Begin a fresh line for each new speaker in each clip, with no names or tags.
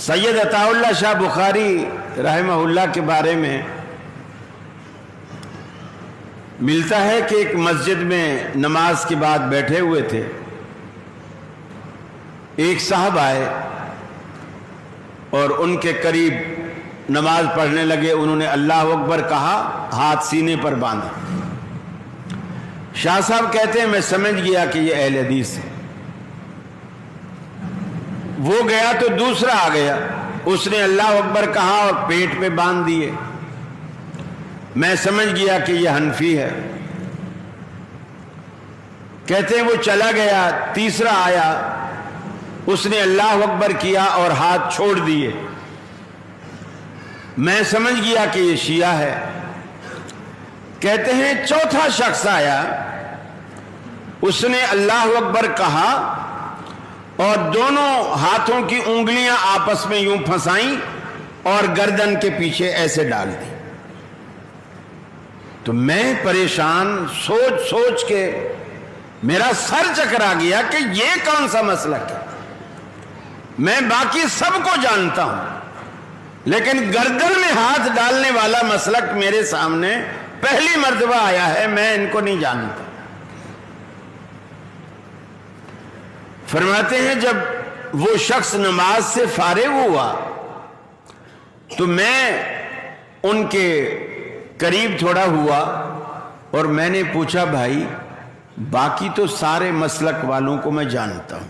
سید عطا اللہ شاہ بخاری رحمہ اللہ کے بارے میں ملتا ہے کہ ایک مسجد میں نماز کے بعد بیٹھے ہوئے تھے، ایک صاحب آئے اور ان کے قریب نماز پڑھنے لگے۔ انہوں نے اللہ اکبر کہا، ہاتھ سینے پر باندھا۔ شاہ صاحب کہتے ہیں میں سمجھ گیا کہ یہ اہل حدیث ہے۔ وہ گیا تو دوسرا آ گیا، اس نے اللہ اکبر کہا اور پیٹ پہ باندھ دیے۔ میں سمجھ گیا کہ یہ حنفی ہے۔ کہتے ہیں وہ چلا گیا، تیسرا آیا، اس نے اللہ اکبر کیا اور ہاتھ چھوڑ دیے۔ میں سمجھ گیا کہ یہ شیعہ ہے۔ کہتے ہیں چوتھا شخص آیا، اس نے اللہ اکبر کہا اور دونوں ہاتھوں کی انگلیاں آپس میں یوں پھنسائیں اور گردن کے پیچھے ایسے ڈال دی۔ تو میں پریشان سوچ سوچ کے میرا سر چکرا گیا کہ یہ کون سا مسلک ہے۔ میں باقی سب کو جانتا ہوں، لیکن گردن میں ہاتھ ڈالنے والا مسلک میرے سامنے پہلی مرتبہ آیا ہے، میں ان کو نہیں جانتا۔ فرماتے ہیں جب وہ شخص نماز سے فارغ ہوا تو میں ان کے قریب تھوڑا ہوا اور میں نے پوچھا بھائی باقی تو سارے مسلک والوں کو میں جانتا ہوں،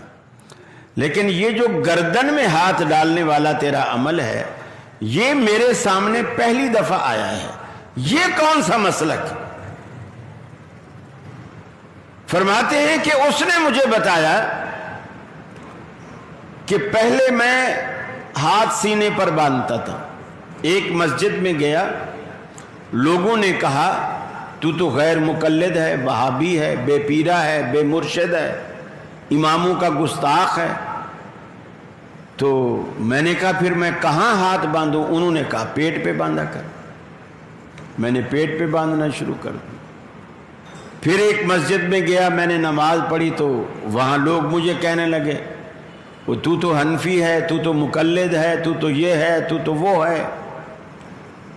لیکن یہ جو گردن میں ہاتھ ڈالنے والا تیرا عمل ہے یہ میرے سامنے پہلی دفعہ آیا ہے، یہ کون سا مسلک؟ فرماتے ہیں کہ اس نے مجھے بتایا کہ پہلے میں ہاتھ سینے پر باندھتا تھا، ایک مسجد میں گیا، لوگوں نے کہا تو غیر مقلد ہے، وہابی ہے، بے پیرا ہے، بے مرشد ہے، اماموں کا گستاخ ہے۔ تو میں نے کہا پھر میں کہاں ہاتھ باندھوں؟ انہوں نے کہا پیٹ پہ باندھا کر۔ میں نے پیٹ پہ باندھنا شروع کر دیا۔ پھر ایک مسجد میں گیا، میں نے نماز پڑھی تو وہاں لوگ مجھے کہنے لگے وہ تو حنفی ہے، تو مقلد ہے، تو یہ ہے، تو وہ ہے،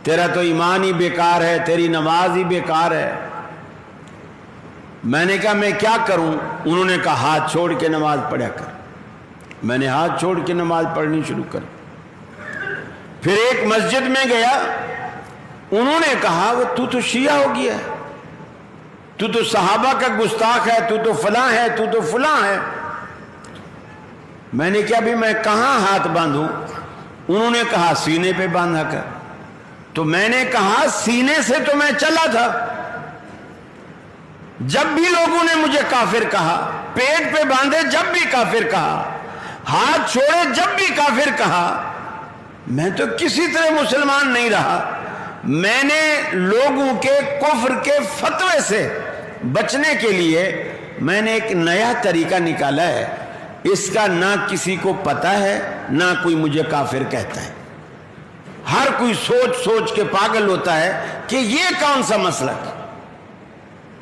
تیرا تو ایمان ہی بیکار ہے، تیری نماز ہی بیکار ہے۔ میں نے کہا میں کیا کروں؟ انہوں نے کہا ہاتھ چھوڑ کے نماز پڑھا کر۔ میں نے ہاتھ چھوڑ کے نماز پڑھنی شروع کر۔ پھر ایک مسجد میں گیا، انہوں نے کہا وہ تو شیعہ ہو گیا ہے، تو صحابہ کا گستاخ ہے، تو فلاں ہے، تو فلاں ہے۔ میں نے کہا بھی میں کہاں ہاتھ باندھوں؟ انہوں نے کہا سینے پہ باندھا کر۔ تو میں نے کہا سینے سے تو میں چلا تھا، جب بھی لوگوں نے مجھے کافر کہا، پیٹ پہ باندھے جب بھی کافر کہا، ہاتھ چھوڑے جب بھی کافر کہا، میں تو کسی طرح مسلمان نہیں رہا۔ میں نے لوگوں کے کفر کے فتوے سے بچنے کے لیے میں نے ایک نیا طریقہ نکالا ہے، اس کا نہ کسی کو پتا ہے، نہ کوئی مجھے کافر کہتا ہے۔ ہر کوئی سوچ سوچ کے پاگل ہوتا ہے کہ یہ کون سا مسلک۔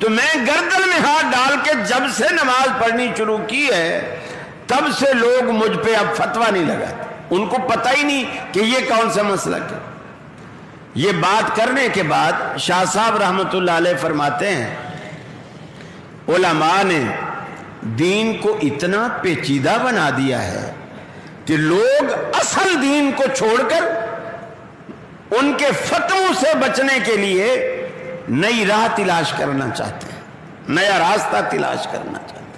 تو میں گردن میں ہاتھ ڈال کے جب سے نماز پڑھنی شروع کی ہے تب سے لوگ مجھ پہ اب فتویٰ نہیں لگاتے، ان کو پتہ ہی نہیں کہ یہ کون سا مسلک ہے۔ یہ بات کرنے کے بعد شاہ صاحب رحمت اللہ علیہ فرماتے ہیں علماء نے دین کو اتنا پیچیدہ بنا دیا ہے کہ لوگ اصل دین کو چھوڑ کر ان کے فتووں سے بچنے کے لیے نئی راہ تلاش کرنا چاہتے ہیں، نیا راستہ تلاش کرنا چاہتے ہیں۔